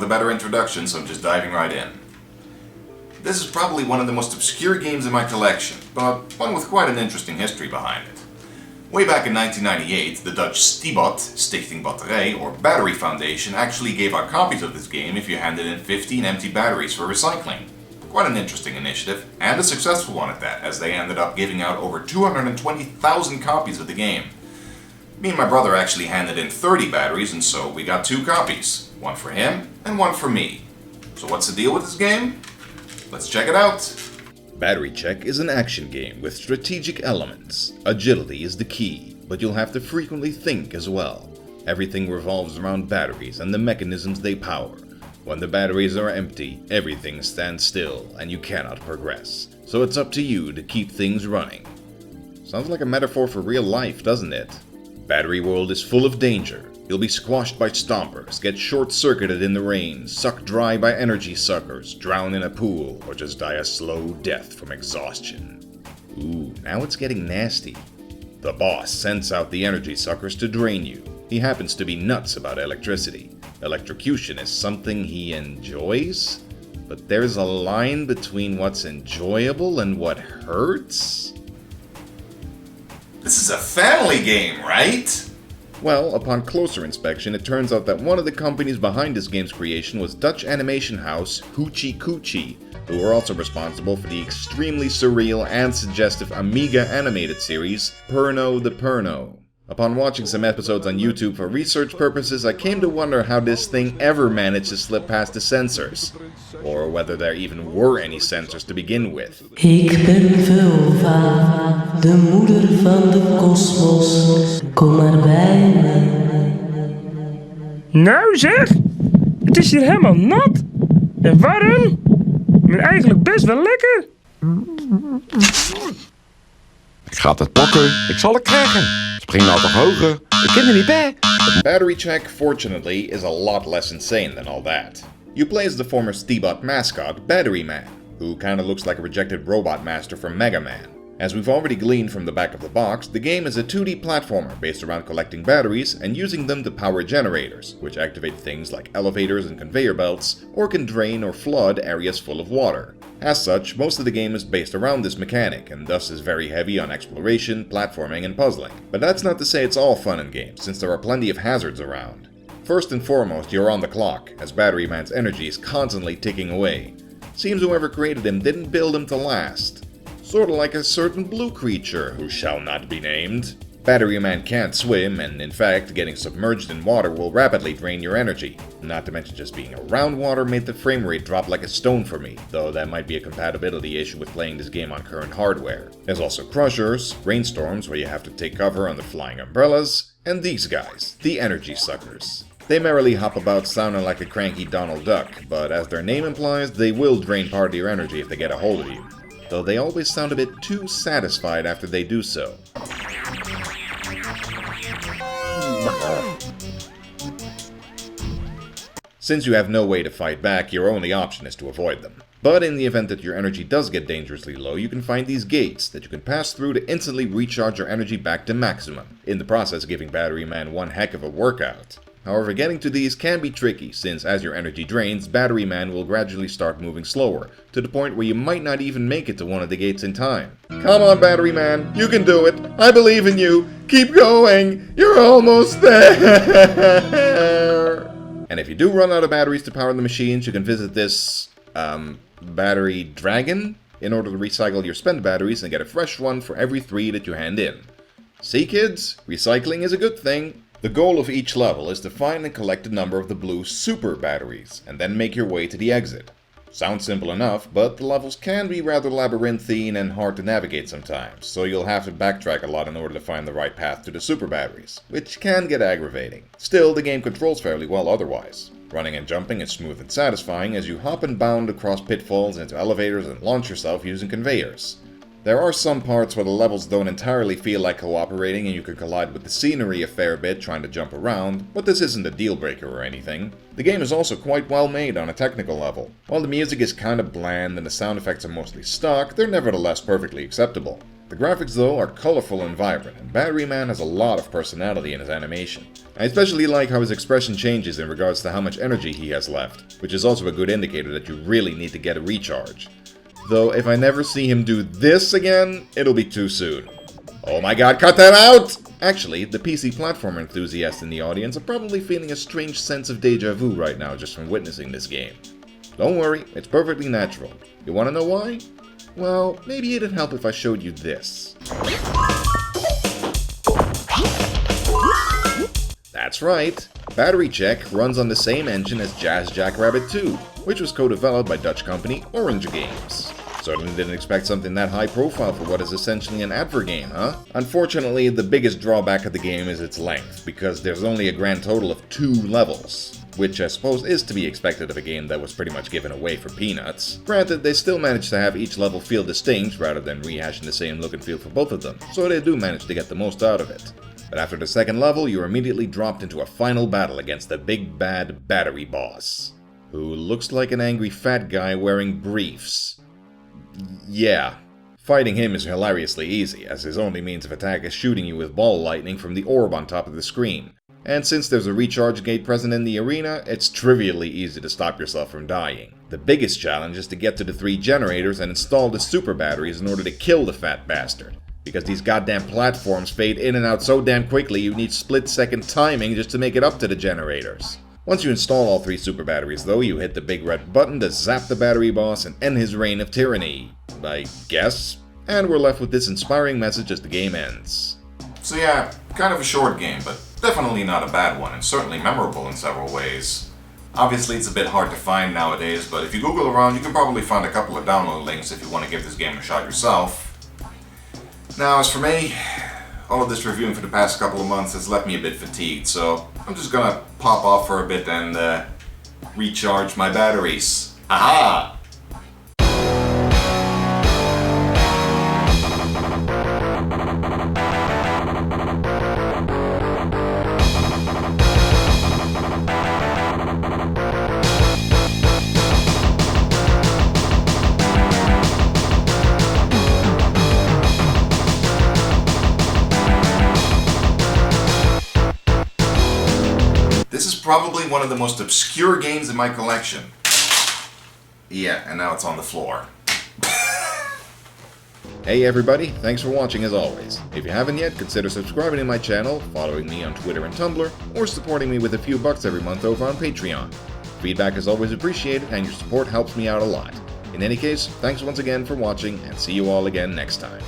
the better introduction, so I'm just diving right in. This is probably one of the most obscure games in my collection, but one with quite an interesting history behind it. Way back in 1998, the Dutch Stibot, Stichting Batterij, or Battery Foundation, actually gave out copies of this game if you handed in 15 empty batteries for recycling. Quite an interesting initiative, and a successful one at that, as they ended up giving out over 220,000 copies of the game. Me and my brother actually handed in 30 batteries, and so we got 2 copies. One for him, and one for me. So what's the deal with this game? Let's check it out! Battery Check is an action game with strategic elements. Agility is the key, but you'll have to frequently think as well. Everything revolves around batteries and the mechanisms they power. When the batteries are empty, everything stands still and you cannot progress. So it's up to you to keep things running. Sounds like a metaphor for real life, doesn't it? Battery World is full of danger. You'll be squashed by stompers, get short-circuited in the rain, sucked dry by energy suckers, drown in a pool, or just die a slow death from exhaustion. Ooh, now it's getting nasty. The boss sends out the energy suckers to drain you. He happens to be nuts about electricity. Electrocution is something he enjoys? But there's a line between what's enjoyable and what hurts? This is a family game, right? Well, upon closer inspection, it turns out that one of the companies behind this game's creation was Dutch animation house Hoochie Coochie, who were also responsible for the extremely surreal and suggestive Amiga animated series Perno the Perno. Upon watching some episodes on YouTube for research purposes, I came to wonder how this thing ever managed to slip past the censors, or whether there even were any censors to begin with. Ik ben Vulva, de moeder van de kosmos. Kom maar bij me. Nou zeg, het is hier helemaal nat en warm, maar eigenlijk best wel lekker. Ik ga het pakken, ik zal het krijgen. Spring nou toch hoger, ik ken er niet bij. Battery Check, fortunately, is a lot less insane than all that. You play as the former Stibot mascot, Battery Man, who kinda looks like a rejected robot master from Mega Man. As we've already gleaned from the back of the box, the game is a 2D platformer based around collecting batteries and using them to power generators, which activate things like elevators and conveyor belts, or can drain or flood areas full of water. As such, most of the game is based around this mechanic, and thus is very heavy on exploration, platforming, and puzzling. But that's not to say it's all fun and games, since there are plenty of hazards around. First and foremost, you're on the clock, as Battery Man's energy is constantly ticking away. Seems whoever created him didn't build him to last. Sorta like a certain blue creature who shall not be named. Battery Man can't swim, and in fact, getting submerged in water will rapidly drain your energy. Not to mention just being around water made the frame rate drop like a stone for me, though that might be a compatibility issue with playing this game on current hardware. There's also crushers, rainstorms where you have to take cover under flying umbrellas, and these guys, the energy suckers. They merrily hop about sounding like a cranky Donald Duck, but as their name implies, they will drain part of your energy if they get a hold of you. Though they always sound a bit too satisfied after they do so. Since you have no way to fight back, your only option is to avoid them. But in the event that your energy does get dangerously low, you can find these gates that you can pass through to instantly recharge your energy back to maximum, in the process giving Battery Man one heck of a workout. However, getting to these can be tricky, since as your energy drains, Battery Man will gradually start moving slower, to the point where you might not even make it to one of the gates in time. Come on, Battery Man, you can do it! I believe in you! Keep going! You're almost there! And if you do run out of batteries to power the machines, you can visit this, battery dragon, in order to recycle your spent batteries and get a fresh one for every 3 that you hand in. See kids, recycling is a good thing. The goal of each level is to find and collect a number of the blue super batteries, and then make your way to the exit. Sounds simple enough, but the levels can be rather labyrinthine and hard to navigate sometimes, so you'll have to backtrack a lot in order to find the right path to the super batteries, which can get aggravating. Still, the game controls fairly well otherwise. Running and jumping is smooth and satisfying as you hop and bound across pitfalls into elevators and launch yourself using conveyors. There are some parts where the levels don't entirely feel like cooperating and you can collide with the scenery a fair bit trying to jump around, but this isn't a deal breaker or anything. The game is also quite well made on a technical level. While the music is kinda bland and the sound effects are mostly stock, they're nevertheless perfectly acceptable. The graphics though are colorful and vibrant, and Battery Man has a lot of personality in his animation. I especially like how his expression changes in regards to how much energy he has left, which is also a good indicator that you really need to get a recharge. Though if I never see him do this again, it'll be too soon. Oh my god, cut that out! Actually, the PC platformer enthusiasts in the audience are probably feeling a strange sense of deja vu right now just from witnessing this game. Don't worry, it's perfectly natural. You wanna know why? Well, maybe it'd help if I showed you this. That's right, Battery Check runs on the same engine as Jazz Jackrabbit 2, which was co-developed by Dutch company Orange Games. Certainly didn't expect something that high profile for what is essentially an advert game, huh? Unfortunately, the biggest drawback of the game is its length, because there's only a grand total of 2 levels, which I suppose is to be expected of a game that was pretty much given away for peanuts. Granted, they still managed to have each level feel distinct rather than rehashing the same look and feel for both of them, so they do manage to get the most out of it. But after the second level, you're immediately dropped into a final battle against the big bad battery boss, who looks like an angry fat guy wearing briefs. Yeah, fighting him is hilariously easy, as his only means of attack is shooting you with ball lightning from the orb on top of the screen. And since there's a recharge gate present in the arena, it's trivially easy to stop yourself from dying. The biggest challenge is to get to the 3 generators and install the super batteries in order to kill the fat bastard, because these goddamn platforms fade in and out so damn quickly you need split-second timing just to make it up to the generators. Once you install all 3 super batteries though, you hit the big red button to zap the battery boss and end his reign of tyranny, I guess. And we're left with this inspiring message as the game ends. So yeah, kind of a short game, but definitely not a bad one, and certainly memorable in several ways. Obviously it's a bit hard to find nowadays, but if you Google around you can probably find a couple of download links if you want to give this game a shot yourself. Now as for me, all of this reviewing for the past couple of months has left me a bit fatigued, so I'm just gonna pop off for a bit and recharge my batteries. Aha! This is probably one of the most obscure games in my collection. Yeah, and now it's on the floor. Hey everybody, thanks for watching as always. If you haven't yet, consider subscribing to my channel, following me on Twitter and Tumblr, or supporting me with a few bucks every month over on Patreon. Feedback is always appreciated, and your support helps me out a lot. In any case, thanks once again for watching, and see you all again next time.